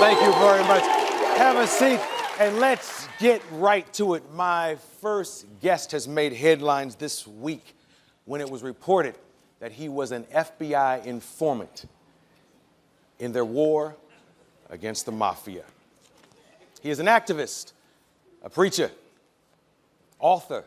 Thank you very much. Have a seat and let's get right to it. My first guest has made headlines this week when it was reported that he was an FBI informant in their war against the mafia. He is an activist, a preacher, author,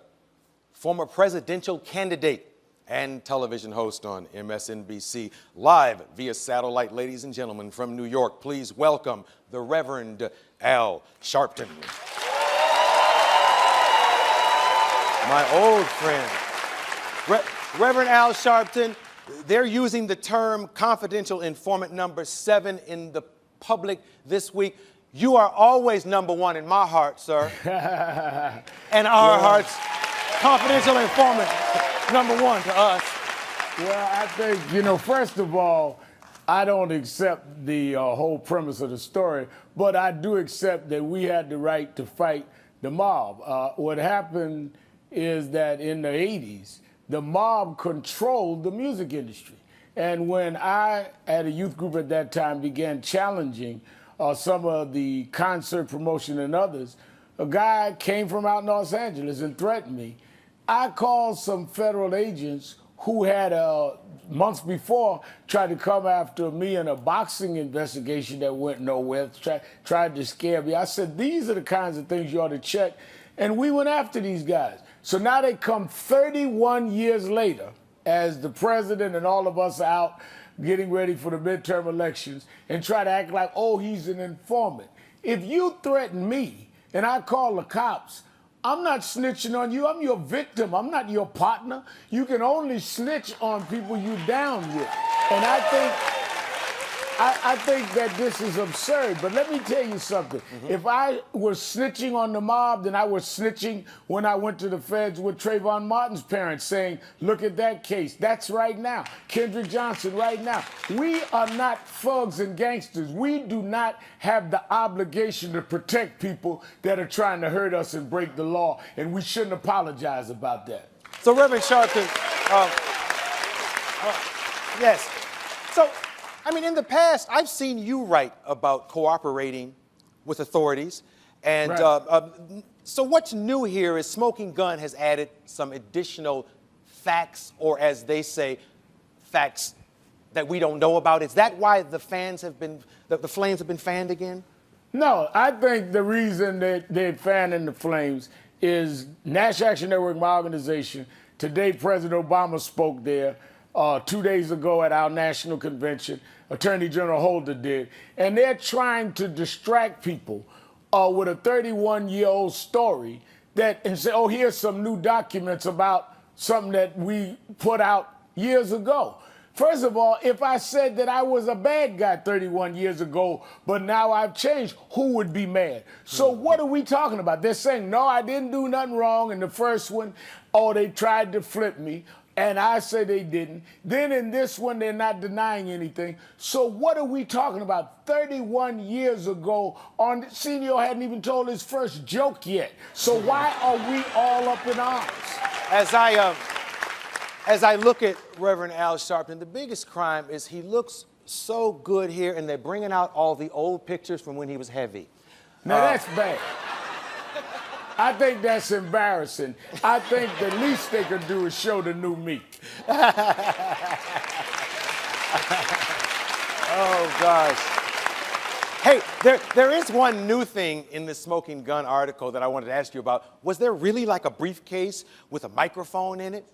former presidential candidate, and television host on MSNBC, live via satellite. Ladies and gentlemen, from New York, please welcome the Reverend Al Sharpton. My old friend. Reverend Al Sharpton, they're using the term confidential informant number 7 in the public this week. You are always number 1 in my heart, sir. And our hearts, confidential informant number 1 to us. Well, I think, first of all, I don't accept the whole premise of the story, but I do accept that we had the right to fight the mob. What happened is that in the 80s, the mob controlled the music industry. And when I, at a youth group at that time, began challenging some of the concert promotion and others, a guy came from out in Los Angeles and threatened me. I called some federal agents who had months before tried to come after me in a boxing investigation that went nowhere, tried to scare me. I said, these are the kinds of things you ought to check. And we went after these guys. So now they come 31 years later as the president and all of us are out getting ready for the midterm elections and try to act like, oh, he's an informant. If you threaten me and I call the cops, I'm not snitching on you. I'm your victim. I'm not your partner. You can only snitch on people you down with. And I think that this is absurd. But let me tell you something. If I was snitching on the mob, then I was snitching when I went to the feds with Trayvon Martin's parents saying, look at that case. That's right now. Kendrick Johnson right now. We are not thugs and gangsters. We do not have the obligation to protect people that are trying to hurt us and break the law. And we shouldn't apologize about that. So, Reverend Sharpton, yes. So, I mean, in the past, I've seen you write about cooperating with authorities. And right. So what's new here is Smoking Gun has added some additional facts, or as they say, facts that we don't know about. Is that why the flames have been fanned again? No, I think the reason that they're fanning the flames is National Action Network, my organization. Today, President Obama spoke there. 2 days ago at our national convention, Attorney General Holder did, and they're trying to distract people with a 31-year-old story and say, oh, here's some new documents about something that we put out years ago. First of all, if I said that I was a bad guy 31 years ago, but now I've changed, who would be mad? So what are we talking about? They're saying, no, I didn't do nothing wrong in the first one. Oh, they tried to flip me. And I say they didn't. Then in this one, they're not denying anything. So what are we talking about? 31 years ago, Arsenio hadn't even told his first joke yet. So why are we all up in arms? As I look at Reverend Al Sharpton, the biggest crime is he looks so good here, and they're bringing out all the old pictures from when he was heavy. Now that's bad. I think that's embarrassing. I think the least they could do is show the new me. Oh, gosh. Hey, there is one new thing in the Smoking Gun article that I wanted to ask you about. Was there really like a briefcase with a microphone in it?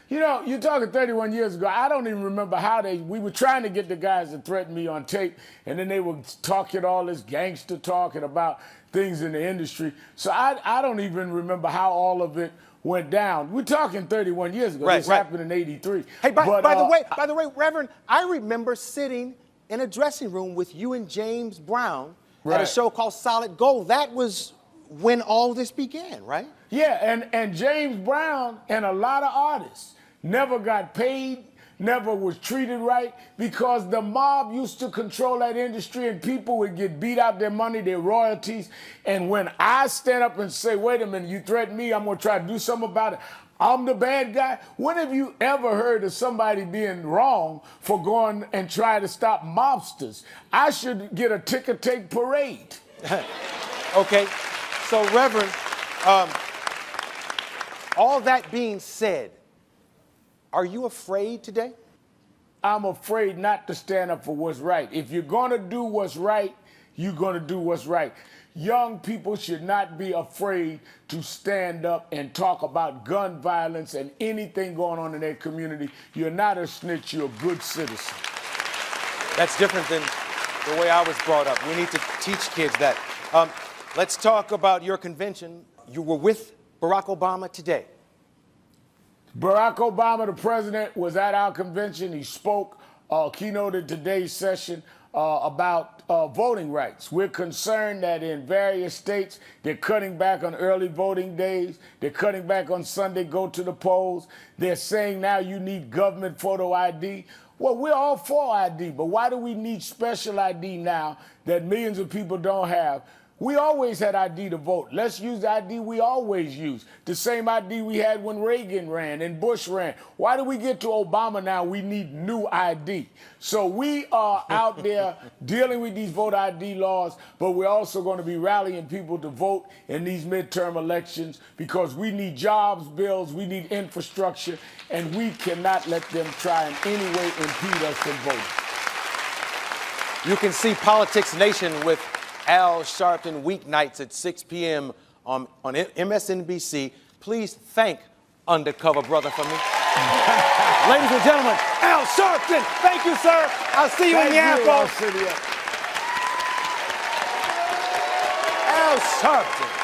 You know, you're talking 31 years ago. I don't even remember how we were trying to get the guys to threaten me on tape, and then they were talking all this gangster talking about things in the industry. So I don't even remember how all of it went down. We're talking 31 years ago. This happened in '83. Hey, by the way, Reverend, I remember sitting in a dressing room with you and James Brown at a show called Solid Gold. That was when all this began, right? Yeah, and James Brown and a lot of artists never got paid, never was treated right, because the mob used to control that industry and people would get beat out their money, their royalties. And when I stand up and say, wait a minute, you threaten me, I'm going to try to do something about it, I'm the bad guy. When have you ever heard of somebody being wrong for going and trying to stop mobsters? I should get a ticker tape parade. Okay, so Reverend, all that being said, are you afraid today? I'm afraid not to stand up for what's right. If you're going to do what's right, you're going to do what's right. Young people should not be afraid to stand up and talk about gun violence and anything going on in their community. You're not a snitch, you're a good citizen. That's different than the way I was brought up. We need to teach kids that. Let's talk about your convention. You were with Barack Obama today. Barack Obama, the president, was at our convention. He spoke, keynoted today's session about voting rights. We're concerned that in various states, they're cutting back on early voting days. They're cutting back on Sunday, go to the polls. They're saying now you need government photo ID. Well, we're all for ID, but why do we need special ID now that millions of people don't have? We always had ID to vote. Let's use the ID we always use. The same ID we had when Reagan ran and Bush ran. Why do we get to Obama now? We need new ID. So we are out there dealing with these voter ID laws, but we're also going to be rallying people to vote in these midterm elections because we need jobs bills, we need infrastructure, and we cannot let them try in any way impede us from voting. You can see Politics Nation with Al Sharpton weeknights at 6 p.m. on MSNBC. Please thank Undercover Brother for me. Ladies and gentlemen, Al Sharpton. Thank you, sir. I'll see you in the afro. Arsenio. Al Sharpton.